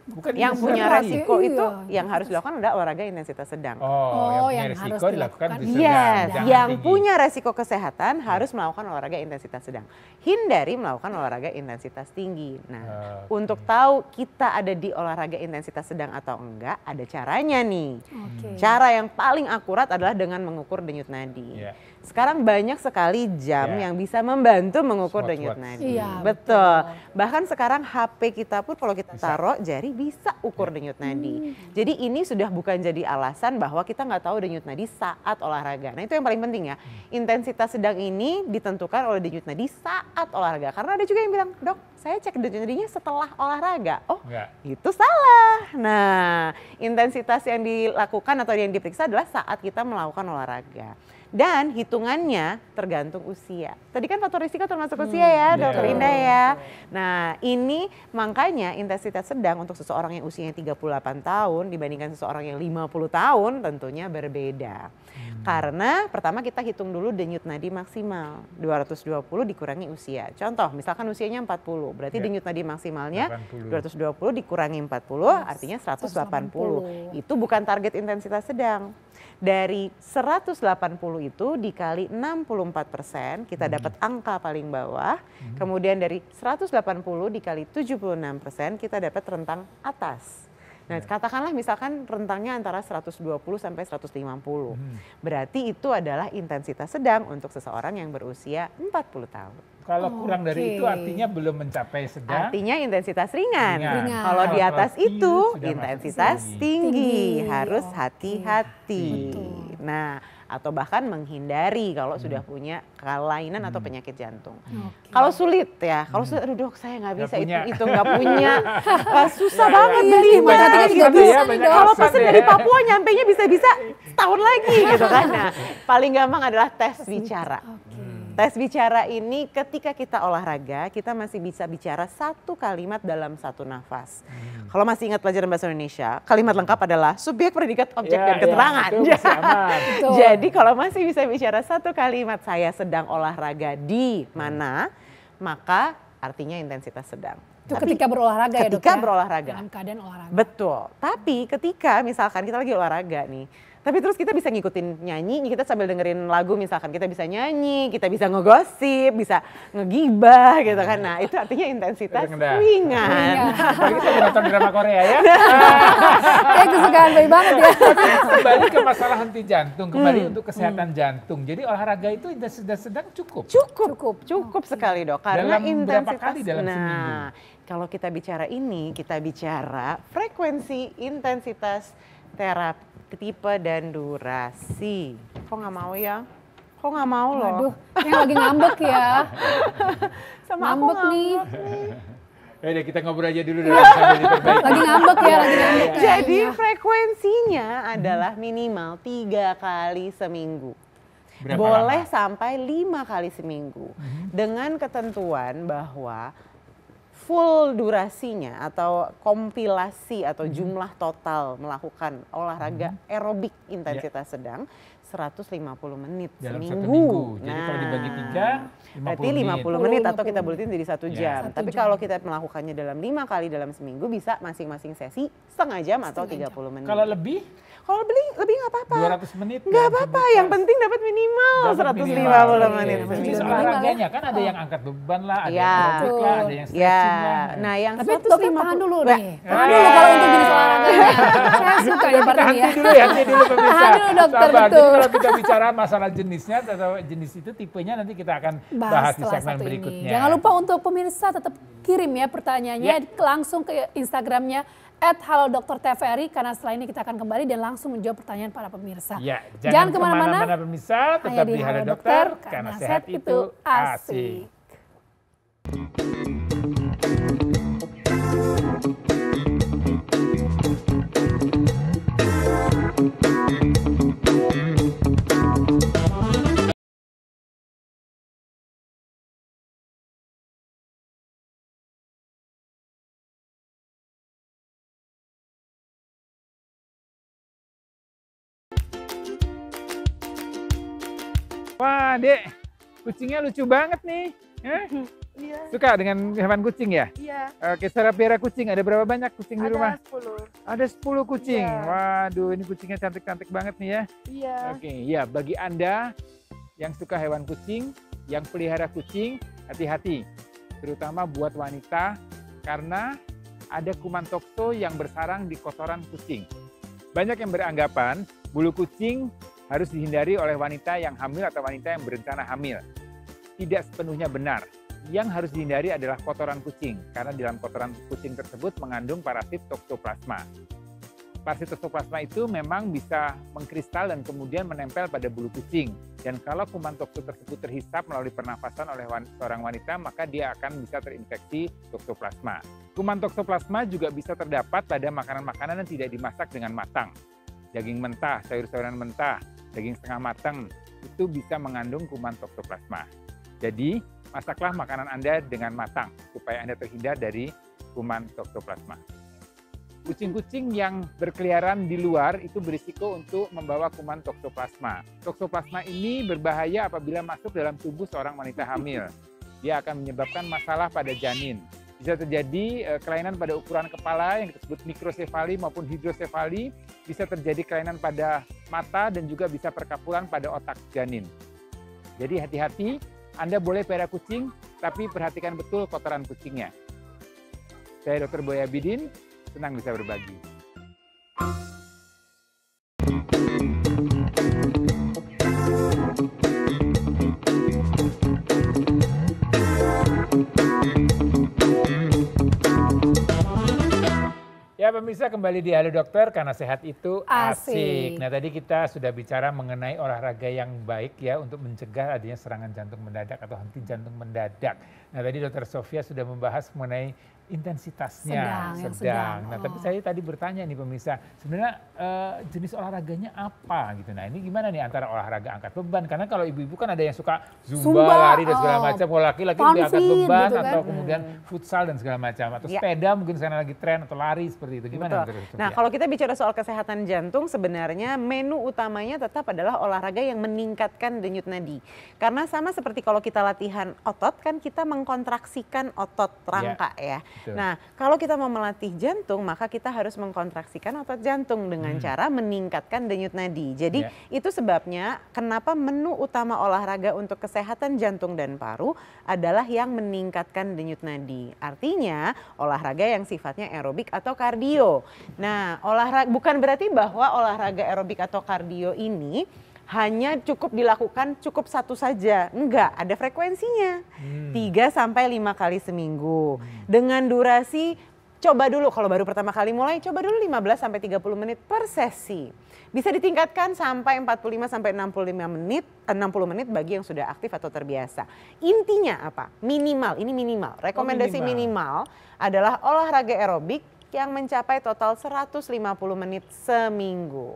Bukan Yang punya Berat, resiko iya. itu yang harus dilakukan adalah olahraga intensitas sedang. Oh, yang yang punya harus risiko dilakukan dilakukan. bisa Yes, jangan yang tinggi. punya resiko kesehatan harus melakukan olahraga intensitas sedang. Hindari melakukan olahraga intensitas tinggi. Nah, untuk tahu kita ada di olahraga intensitas sedang atau enggak, ada caranya nih. Oke. Cara yang paling akurat adalah dengan mengukur denyut nadi. Iya. Sekarang banyak sekali jam Iya. yang bisa membantu mengukur Smartwatch. denyut nadi. Iya, Betul. Bahkan sekarang HP kita pun kalau kita taruh jari bisa ukur denyut nadi. Jadi ini sudah bukan jadi alasan bahwa kita nggak tahu denyut nadi saat olahraga. Nah itu yang paling penting ya. Intensitas sedang ini ditentukan oleh denyut nadi saat olahraga. Karena ada juga yang bilang, dok saya cek denyut nadinya setelah olahraga. Oh Enggak. itu salah. Nah intensitas yang dilakukan atau yang diperiksa adalah saat kita melakukan olahraga. Dan hitungannya tergantung usia. Tadi kan faktor risiko termasuk usia ya, Dokter Indah ya. Nah, ini makanya intensitas sedang untuk seseorang yang usianya 38 tahun dibandingkan seseorang yang 50 tahun tentunya berbeda. Karena pertama kita hitung dulu denyut nadi maksimal, 220 dikurangi usia. Contoh, misalkan usianya 40, berarti denyut nadi maksimalnya 220 dikurangi 40, artinya 180. Itu bukan target intensitas sedang. Dari 180 itu dikali 64%, kita dapat angka paling bawah. Kemudian dari 180 dikali 76%, kita dapat rentang atas. Nah, katakanlah misalkan rentangnya antara 120 sampai 150. Berarti itu adalah intensitas sedang untuk seseorang yang berusia 40 tahun. Kalau kurang dari itu artinya belum mencapai sedang. Artinya intensitas ringan. Ringan. Kalau di atas Kalau itu sudah intensitas masuk tinggi, harus Oke. hati-hati. Nah, atau bahkan menghindari kalau sudah punya kelainan atau penyakit jantung. Kalau sulit ya, kalau sulit, aduh dok saya nggak bisa punya. itu nggak punya, susah Ya, banget iya, beli. gimana Mana juga gitu. bisa nih, Dok. Kalau Alasan pesen ya. dari Papua nyampenya bisa-bisa setahun lagi gitu kan. Nah, paling gampang adalah tes bicara. Tes bicara ini ketika kita olahraga, kita masih bisa bicara satu kalimat dalam satu nafas. Kalau masih ingat pelajaran bahasa Indonesia, kalimat lengkap adalah subjek, predikat, objek, dan keterangan. Itu masih aman. Jadi kalau masih bisa bicara satu kalimat, saya sedang olahraga di mana, maka artinya intensitas sedang. Itu ketika berolahraga ya dok Ketika ya? berolahraga. Dalam keadaan olahraga. Betul, tapi ketika misalkan kita lagi olahraga nih, tapi terus kita bisa ngikutin nyanyi, kita sambil dengerin lagu misalkan kita bisa nyanyi, kita bisa ngegosip, bisa ngegibah gitu kan. Nah itu artinya intensitas Rendah. ringan. Apalagi kita nonton drama Korea ya. Kayak kesukaan bayi banget ya. Kembali ke masalah henti jantung, kembali untuk kesehatan jantung. Jadi olahraga itu intensitas sedang cukup. Cukup sekali dok, karena Dalam berapa intensitas. kali dalam seminggu? Nah kalau kita bicara ini, kita bicara frekuensi, intensitas, terapi, tipe dan durasi. Kok nggak mau ya? Kok nggak mau loh? Aduh, yang lagi ngambek ya. Sama aku Ngambek nih. Ya udah kita ngobrol aja dulu dong sambil diperbaiki. Lagi ngambek ya, lagi ngambek. Jadi kayaknya. frekuensinya adalah minimal 3 kali seminggu. Berapa Boleh lama? sampai 5 kali seminggu. Dengan ketentuan bahwa full durasinya atau kompilasi atau jumlah total melakukan olahraga aerobik intensitas sedang 150 menit Dalam seminggu. satu minggu. Jadi kalau dibagi 3, 50 berarti 50 menit atau kita bulatin jadi 1 jam. Ya. Tapi kalau kita melakukannya dalam 5 kali dalam seminggu bisa masing-masing sesi setengah jam atau 30 menit. Kalau lebih Kalau lebih nggak apa-apa. 200 menit. Nggak dalam apa-apa, sebulan. yang penting dapat minimal Dapat 150 minimal. menit Oke. seminggu. Jenis olahraganya kan ada yang angkat beban lah, ada Iya. yang aerobik lah, ada yang stretching lah. Nah yang Tapi 150 dokter tahan dulu Bah, nih. Tahan dulu kalau untuk jenis olahraganya. Saya suka ya Kita part ini ya. henti dulu pemirsa. Tahan dulu, dokter, Sabar. betul. Jadi kalau kita bicara masalah jenisnya atau jenis itu tipenya nanti kita akan bahas di setelah segmen satu berikutnya. ini. Jangan lupa untuk pemirsa tetap kirim ya pertanyaannya langsung ke Instagramnya @halodoktert.tvri karena setelah ini kita akan kembali dan langsung menjawab pertanyaan para pemirsa. Ya, Jangan kemana-mana, pemirsa, tetap di Halo Dokter, karena sehat itu asik. Wah, Dek, kucingnya lucu banget nih. Iya, Suka dengan hewan kucing ya? iya. Oke, cara piara kucing, ada berapa banyak kucing di rumah? Ada 10. Ada 10 kucing. Iya. Waduh, ini kucingnya cantik-cantik banget nih ya. Iya. Oke, ya bagi Anda yang suka hewan kucing, yang pelihara kucing, hati-hati. Terutama buat wanita, karena ada kuman tokso yang bersarang di kotoran kucing. Banyak yang beranggapan bulu kucing harus dihindari oleh wanita yang hamil atau wanita yang berencana hamil. Tidak sepenuhnya benar. Yang harus dihindari adalah kotoran kucing, karena di dalam kotoran kucing tersebut mengandung parasit toksoplasma. Parasit toksoplasma itu memang bisa mengkristal dan kemudian menempel pada bulu kucing. Dan kalau kuman tokso tersebut terhisap melalui pernafasan oleh seorang wanita, maka dia akan bisa terinfeksi toksoplasma. Kuman toksoplasma juga bisa terdapat pada makanan-makanan yang tidak dimasak dengan matang. Daging mentah, sayur-sayuran mentah, daging setengah matang, itu bisa mengandung kuman toksoplasma. Jadi, masaklah makanan Anda dengan matang supaya Anda terhindar dari kuman toksoplasma. Kucing-kucing yang berkeliaran di luar itu berisiko untuk membawa kuman toksoplasma. Toksoplasma ini berbahaya apabila masuk dalam tubuh seorang wanita hamil. Dia akan menyebabkan masalah pada janin. Bisa terjadi kelainan pada ukuran kepala yang disebut mikrosefali maupun hidrosefali, bisa terjadi kelainan pada mata dan juga bisa perkapulan pada otak janin. Jadi hati-hati, Anda boleh pelihara kucing, tapi perhatikan betul kotoran kucingnya. Saya Dr. Boy Abidin, senang bisa berbagi. Ya pemirsa, kembali di Halo Dokter karena sehat itu asik. Nah tadi kita sudah bicara mengenai olahraga yang baik ya untuk mencegah adanya serangan jantung mendadak atau henti jantung mendadak. Nah tadi Dokter Sofia sudah membahas mengenai intensitasnya sedang. Nah tapi saya tadi bertanya nih pemirsa, sebenarnya jenis olahraganya apa gitu. Nah ini gimana nih antara olahraga angkat beban, karena kalau ibu-ibu kan ada yang suka zumba, lari dan segala macam, kalau laki-laki lebih angkat beban gitu kan, atau kemudian futsal dan segala macam, atau sepeda mungkin sekarang lagi tren atau lari seperti itu. Gimana? Nah kalau kita bicara soal kesehatan jantung, sebenarnya menu utamanya tetap adalah olahraga yang meningkatkan denyut nadi. Karena sama seperti kalau kita latihan otot kan kita mengkontraksikan otot rangka ya. Betul. Nah kalau kita mau melatih jantung maka kita harus mengkontraksikan otot jantung dengan cara meningkatkan denyut nadi. Jadi itu sebabnya kenapa menu utama olahraga untuk kesehatan jantung dan paru adalah yang meningkatkan denyut nadi. Artinya olahraga yang sifatnya aerobik atau kardio. Nah olahraga bukan berarti bahwa olahraga aerobik atau kardio ini hanya cukup dilakukan satu saja. Enggak, ada frekuensinya. 3-5 kali seminggu. Dengan durasi, coba dulu kalau baru pertama kali mulai, coba dulu 15-30 menit per sesi. Bisa ditingkatkan sampai 45-65 menit, 60 menit bagi yang sudah aktif atau terbiasa. Intinya apa? Minimal, ini minimal. Rekomendasi minimal adalah olahraga aerobik yang mencapai total 150 menit seminggu.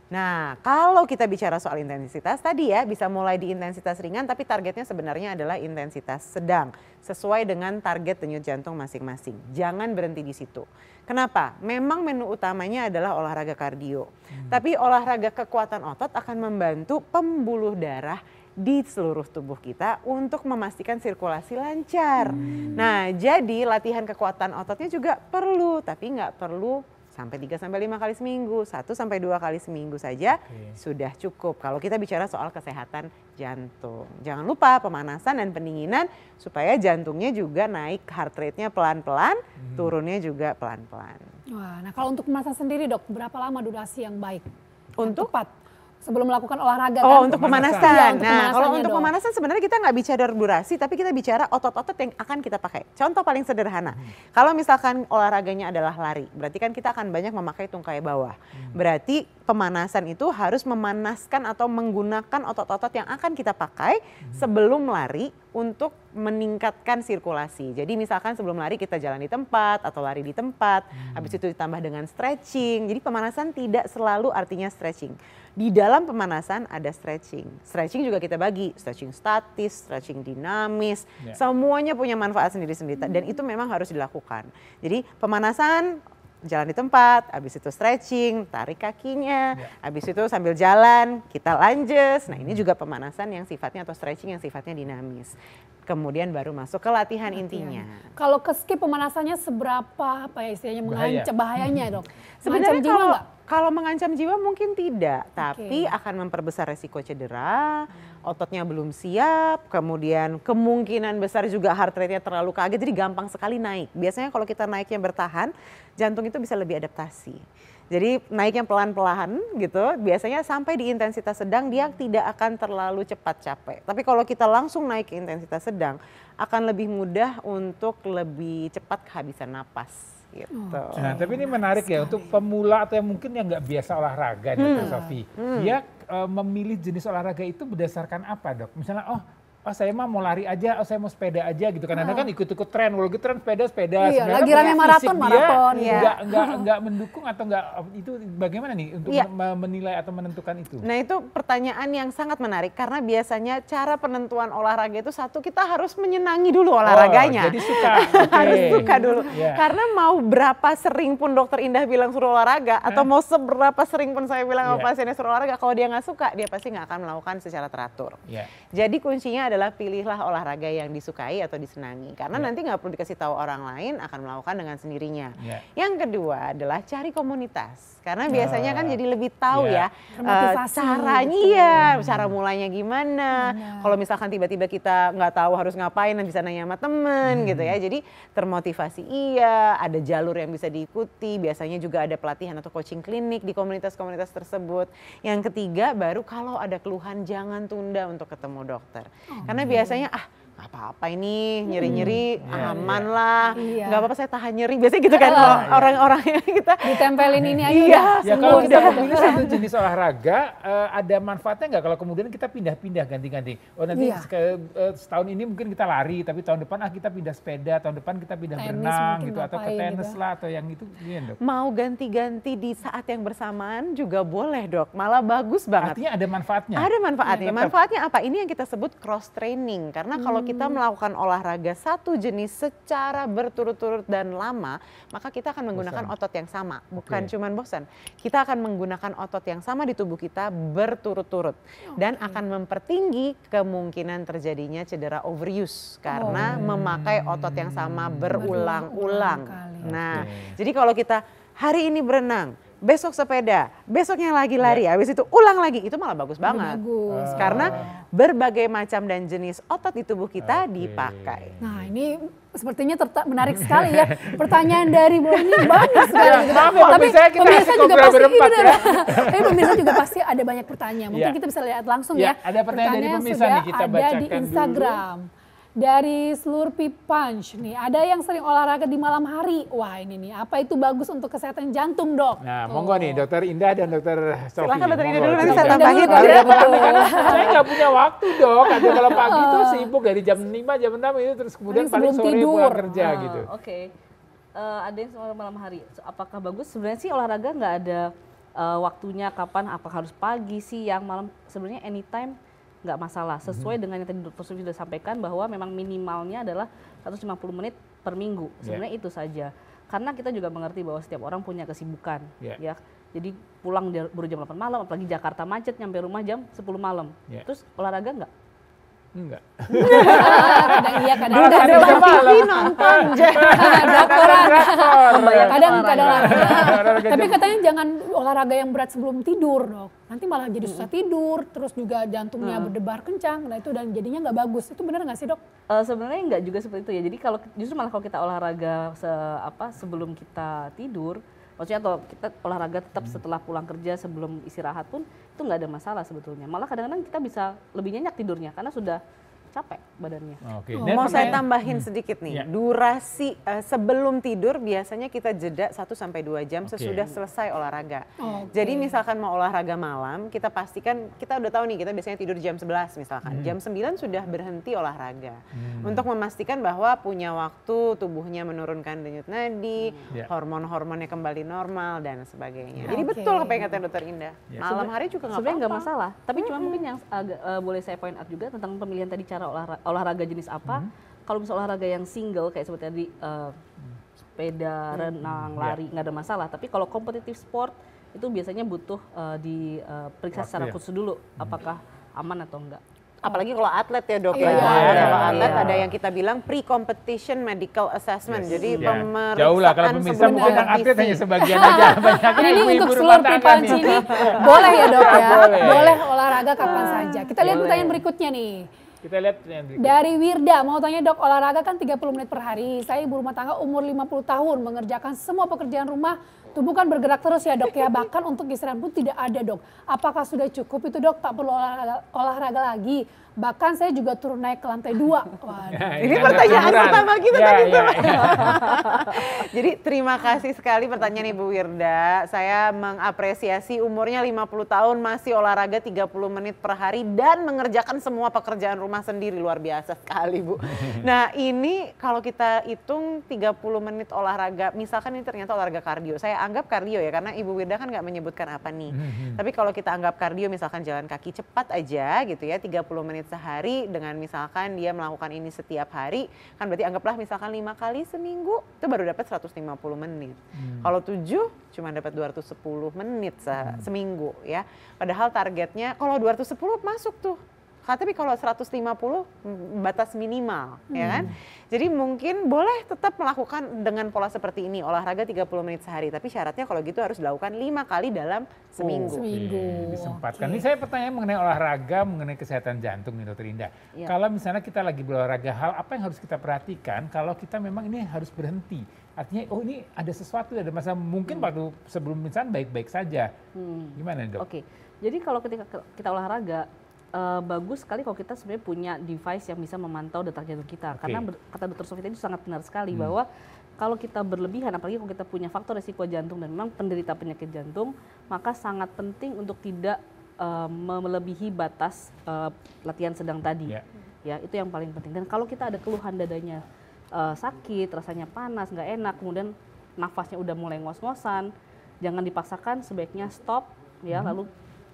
Nah, kalau kita bicara soal intensitas tadi ya, bisa mulai di intensitas ringan tapi targetnya sebenarnya adalah intensitas sedang sesuai dengan target denyut jantung masing-masing. Jangan berhenti di situ. Kenapa? Memang menu utamanya adalah olahraga kardio. Tapi olahraga kekuatan otot akan membantu pembuluh darah di seluruh tubuh kita untuk memastikan sirkulasi lancar. Nah, jadi latihan kekuatan ototnya juga perlu, tapi nggak perlu sampai 3-5 kali seminggu, 1-2 kali seminggu saja sudah cukup. Kalau kita bicara soal kesehatan jantung. Jangan lupa pemanasan dan pendinginan supaya jantungnya juga naik heart rate-nya pelan-pelan, turunnya juga pelan-pelan. Wah, nah kalau untuk pemanasan sendiri dok, berapa lama durasi yang baik? Untuk? Tepat sebelum melakukan olahraga Oh, kan? untuk pemanasan. Ya, untuk Nah, kalau untuk dong. pemanasan sebenarnya kita nggak bicara durasi, tapi kita bicara otot-otot yang akan kita pakai. Contoh paling sederhana, kalau misalkan olahraganya adalah lari, berarti kan kita akan banyak memakai tungkai bawah. Berarti pemanasan itu harus memanaskan atau menggunakan otot-otot yang akan kita pakai sebelum lari untuk meningkatkan sirkulasi. Jadi misalkan sebelum lari kita jalan di tempat atau lari di tempat, habis itu ditambah dengan stretching. Jadi pemanasan tidak selalu artinya stretching. Di dalam pemanasan ada stretching. Stretching juga kita bagi, stretching statis, stretching dinamis. Semuanya punya manfaat sendiri-sendiri dan itu memang harus dilakukan. Jadi pemanasan jalan di tempat, habis itu stretching, tarik kakinya, habis itu sambil jalan kita lunges. Nah ini juga pemanasan yang sifatnya atau stretching yang sifatnya dinamis. Kemudian baru masuk ke latihan intinya. Kalau ke skip pemanasannya seberapa apa ya istilahnya mengancam bahayanya dok? Sebenarnya jiwa nggak? kalau mengancam jiwa mungkin tidak, tapi akan memperbesar resiko cedera, ototnya belum siap, kemudian kemungkinan besar juga heart rate-nya terlalu kaget, jadi gampang sekali naik. Biasanya kalau kita naiknya bertahan, jantung itu bisa lebih adaptasi. Jadi naiknya pelan-pelan gitu, biasanya sampai di intensitas sedang dia tidak akan terlalu cepat capek. Tapi kalau kita langsung naik ke intensitas sedang, akan lebih mudah untuk lebih cepat kehabisan napas. Gitu. Nah, tapi ini menarik ya untuk pemula atau yang mungkin yang nggak biasa olahraga, Dr. Sofi. Dia memilih jenis olahraga itu berdasarkan apa, dok? Misalnya, oh saya mah mau lari aja, oh saya mau sepeda aja gitu kan. Anda kan ikut-ikut tren, kalau gitu tren sepeda. Iya, Sebenarnya lagi rame fisik maraton. dia nggak mendukung atau nggak, itu bagaimana nih untuk menilai atau menentukan itu? Nah itu pertanyaan yang sangat menarik karena biasanya cara penentuan olahraga itu satu, kita harus menyenangi dulu olahraganya. Jadi suka. Harus suka dulu. Yeah. Karena mau berapa sering pun dokter Indah bilang suruh olahraga atau mau seberapa sering pun saya bilang sama pasiennya suruh olahraga, kalau dia nggak suka dia pasti nggak akan melakukan secara teratur. Yeah. Jadi kuncinya adalah pilihlah olahraga yang disukai atau disenangi karena nanti nggak perlu dikasih tahu orang lain, akan melakukan dengan sendirinya. Yeah. Yang kedua adalah cari komunitas karena biasanya kan jadi lebih tahu ya caranya, cara mulainya gimana. Kalau misalkan tiba-tiba kita nggak tahu harus ngapain, bisa nanya sama temen gitu ya. Jadi termotivasi ada jalur yang bisa diikuti. Biasanya juga ada pelatihan atau coaching klinik di komunitas-komunitas tersebut. Yang ketiga baru kalau ada keluhan jangan tunda untuk ketemu dokter. Karena biasanya nggak apa-apa ini nyeri-nyeri aman lah, nggak apa-apa saya tahan nyeri, biasanya gitu kan orang-orang yang kita ditempelin ini aja ya kalau kita memilih satu jenis olahraga ada manfaatnya nggak kalau kemudian kita pindah-pindah ganti-ganti, oh nanti setahun ini mungkin kita lari tapi tahun depan kita pindah sepeda, tahun depan kita pindah berenang gitu atau ke tenis lah atau yang itu gimana dok? Mau ganti-ganti di saat yang bersamaan juga boleh dok, malah bagus banget. Artinya ada manfaatnya? Ada manfaatnya, manfaatnya apa? Ini yang kita sebut cross training karena kalau kita melakukan olahraga satu jenis secara berturut-turut dan lama, maka kita akan menggunakan otot yang sama. Bukan cuman bosan, kita akan menggunakan otot yang sama di tubuh kita berturut-turut. Dan akan mempertinggi kemungkinan terjadinya cedera overuse karena memakai otot yang sama berulang-ulang. Nah, jadi kalau kita hari ini berenang, besok sepeda, besoknya lagi lari, habis itu ulang lagi, itu malah bagus banget. Karena berbagai macam dan jenis otot di tubuh kita dipakai. Nah ini sepertinya menarik sekali ya. Pertanyaan dari Bu ini banyak sekali. Tapi pemirsa juga pasti tapi pemirsa juga pasti ada banyak pertanyaan. Mungkin kita bisa lihat langsung ya. Ada pertanyaan dari pemirsa nih, kita bacakan ada di Instagram. Dari Slurpee Punch nih, ada yang sering olahraga di malam hari. Wah ini nih, apa itu bagus untuk kesehatan jantung dok? Nah monggo nih dokter Indah dan dokter Sofi. Silahkan dokter Indah dulu, nanti saya tambahin. Saya nggak punya waktu dok, kalau pagi tuh sibuk dari jam 5, jam 6 itu terus kemudian paling sore pulang kerja gitu. Oke, ada yang selalu malam hari, apakah bagus? Sebenarnya sih olahraga nggak ada waktunya kapan, apakah harus pagi, siang, malam, sebenarnya anytime. Nggak masalah, sesuai dengan yang tadi Dr. Sofi sudah sampaikan bahwa memang minimalnya adalah 150 menit per minggu, sebenarnya itu saja. Karena kita juga mengerti bahwa setiap orang punya kesibukan, ya. Jadi pulang baru jam 8 malam, apalagi Jakarta macet, nyampe rumah jam 10 malam. Terus olahraga nggak? Enggak. Kadang iya, kadang enggak. Ada TV nonton Kadang tapi katanya jangan olahraga yang berat sebelum tidur dok. Nanti malah jadi susah tidur, terus juga jantungnya berdebar kencang. Nah itu dan jadinya nggak bagus. Itu benar nggak sih dok? Sebenarnya nggak juga seperti itu ya. Jadi kalau justru malah kalau kita olahraga sebelum kita tidur, maksudnya atau kita olahraga tetap setelah pulang kerja sebelum istirahat pun itu nggak ada masalah sebetulnya. Malah kadang-kadang kita bisa lebih nyenyak tidurnya karena sudah capek badannya. Mau saya tambahin sedikit nih, durasi sebelum tidur biasanya kita jeda 1-2 jam sesudah selesai olahraga. Jadi misalkan mau olahraga malam, kita pastikan, kita udah tahu nih kita biasanya tidur jam 11 misalkan, jam 9 sudah berhenti olahraga. Untuk memastikan bahwa punya waktu tubuhnya menurunkan denyut nadi, hormon-hormonnya kembali normal dan sebagainya. Jadi betul apa yang kata Dokter Indah, malam hari juga nggak apa-apa. Sebenarnya nggak masalah, tapi cuma mungkin yang boleh saya point out juga tentang pemilihan tadi cara olahraga jenis apa. Kalau misalnya olahraga yang single kayak seperti tadi sepeda, renang, lari nggak ada masalah. Tapi kalau kompetitif sport itu biasanya butuh diperiksa secara khusus dulu apakah aman atau enggak. Apalagi kalau atlet ya dok ya. Kalau atlet ada yang kita bilang pre-competition medical assessment. Jadi pemeriksaan jauh lah kalau pemirsa mungkin atlet hanya sebagian aja. Ini untuk Slurpee Punch ini boleh ya dok ya. Boleh olahraga kapan saja. Kita lihat pertanyaan berikutnya nih. Kita lihat yang berikut. Dari Wirda, mau tanya dok, olahraga kan 30 menit per hari. Saya ibu rumah tangga umur 50 tahun, mengerjakan semua pekerjaan rumah tubuh kan bergerak terus ya dok ya, bahkan untuk istirahat pun tidak ada dok. Apakah sudah cukup itu dok, tak perlu olahraga lagi? Bahkan saya juga turun naik ke lantai 2. Ini pertanyaan pertama kita tadi tuh. Ya. Jadi terima kasih sekali pertanyaan Ibu Wirda. Saya mengapresiasi umurnya 50 tahun masih olahraga 30 menit per hari dan mengerjakan semua pekerjaan rumah sendiri. Luar biasa sekali Bu. Nah ini kalau kita hitung 30 menit olahraga, misalkan ini ternyata olahraga kardio. Saya anggap kardio ya karena Ibu Wirda kan nggak menyebutkan apa nih. Tapi kalau kita anggap kardio misalkan jalan kaki cepat aja gitu ya 30 menit sehari dengan misalkan dia melakukan ini setiap hari kan berarti anggaplah misalkan 5 kali seminggu itu baru dapat 150 menit. Kalau 7 cuma dapat 210 menit seminggu ya. Padahal targetnya kalau 210 masuk tuh. Tapi kalau 150 batas minimal ya kan. Jadi mungkin boleh tetap melakukan dengan pola seperti ini, olahraga 30 menit sehari. Tapi syaratnya kalau gitu harus dilakukan 5 kali dalam seminggu. Disempatkan. Ini saya pertanyaan mengenai olahraga, mengenai kesehatan jantung nih Dokter Indah. Kalau misalnya kita lagi berolahraga, hal apa yang harus kita perhatikan kalau kita memang ini harus berhenti? Artinya oh ini ada sesuatu, ada masalah, mungkin waktu sebelum misalnya baik-baik saja. Gimana dok? Oke, jadi kalau ketika kita olahraga, bagus sekali kalau kita sebenarnya punya device yang bisa memantau detak jantung kita. Karena kata Dr. Sofita itu sangat benar sekali bahwa kalau kita berlebihan, apalagi kalau kita punya faktor resiko jantung dan memang penderita penyakit jantung, maka sangat penting untuk tidak melebihi batas latihan sedang tadi. Ya, itu yang paling penting. Dan kalau kita ada keluhan dadanya sakit, rasanya panas, nggak enak, kemudian nafasnya udah mulai ngos-ngosan, jangan dipaksakan, sebaiknya stop ya, lalu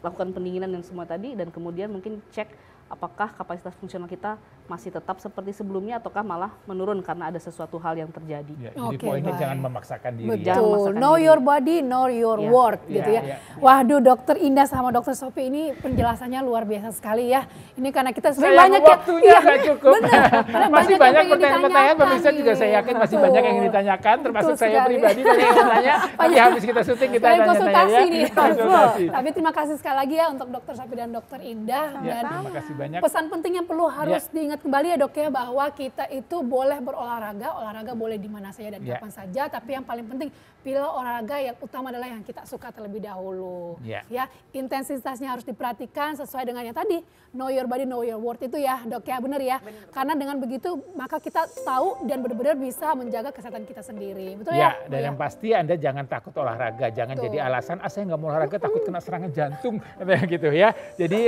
lakukan pendinginan dan semua tadi, dan kemudian mungkin cek apakah kapasitas fungsional kita masih tetap seperti sebelumnya ataukah malah menurun karena ada sesuatu hal yang terjadi. Ya, jadi poinnya jangan memaksakan diri. Betul, know your body, know your worth gitu ya. Waduh Dokter Indah sama Dokter Sophie ini penjelasannya luar biasa sekali ya. Ini karena kita sebenarnya banyak waktunya nggak cukup. Benar, masih banyak pertanyaan-pertanyaan, pemirsa juga saya yakin masih banyak yang ingin ditanyakan, termasuk saya pribadi banyak yang bertanya. Nanti habis kita syuting kita konsultasi nih. Konsultasi. Tapi terima kasih sekali lagi ya untuk Dokter Sophie dan Dokter Indah. Dan terima kasih banyak. Pesan penting yang perlu harus diingat kembali ya dok ya, bahwa kita itu boleh berolahraga, olahraga boleh di mana saja dan kapan saja, tapi yang paling penting pilih olahraga yang utama adalah yang kita suka terlebih dahulu. Ya, intensitasnya harus diperhatikan sesuai dengan yang tadi, know your body, know your worth itu ya dok ya, benar ya. Karena dengan begitu maka kita tahu dan benar-benar bisa menjaga kesehatan kita sendiri. Betul ya? Dan yang pasti Anda jangan takut olahraga, jangan jadi alasan saya nggak mau olahraga takut kena serangan jantung gitu ya. Jadi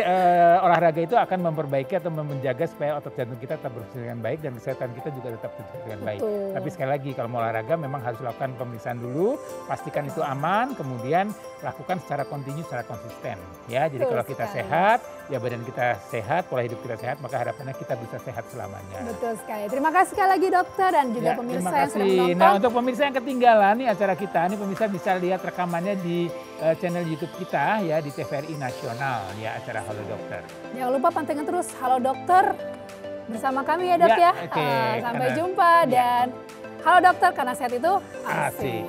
olahraga itu akan memperbaiki atau menjaga supaya otot jantung kita tetap berfungsi dengan baik dan kesehatan kita juga tetap berfungsi dengan baik. Tapi sekali lagi kalau mau olahraga memang harus lakukan pemeriksaan dulu, pastikan itu aman, kemudian lakukan secara kontinu, secara konsisten. Ya, jadi kalau kita sehat, ya badan kita sehat, pola hidup kita sehat, maka harapannya kita bisa sehat selamanya. Betul sekali. Terima kasih sekali lagi dokter dan juga pemirsa yang sudah menonton. Nah untuk pemirsa yang ketinggalan nih acara kita, ini pemirsa bisa lihat rekamannya di channel YouTube kita ya di TVRI Nasional ya acara Halo Dokter. Jangan lupa pantengin terus Halo Dokter bersama kami ya dok ya. Sampai jumpa dan Halo Dokter karena sehat itu asik.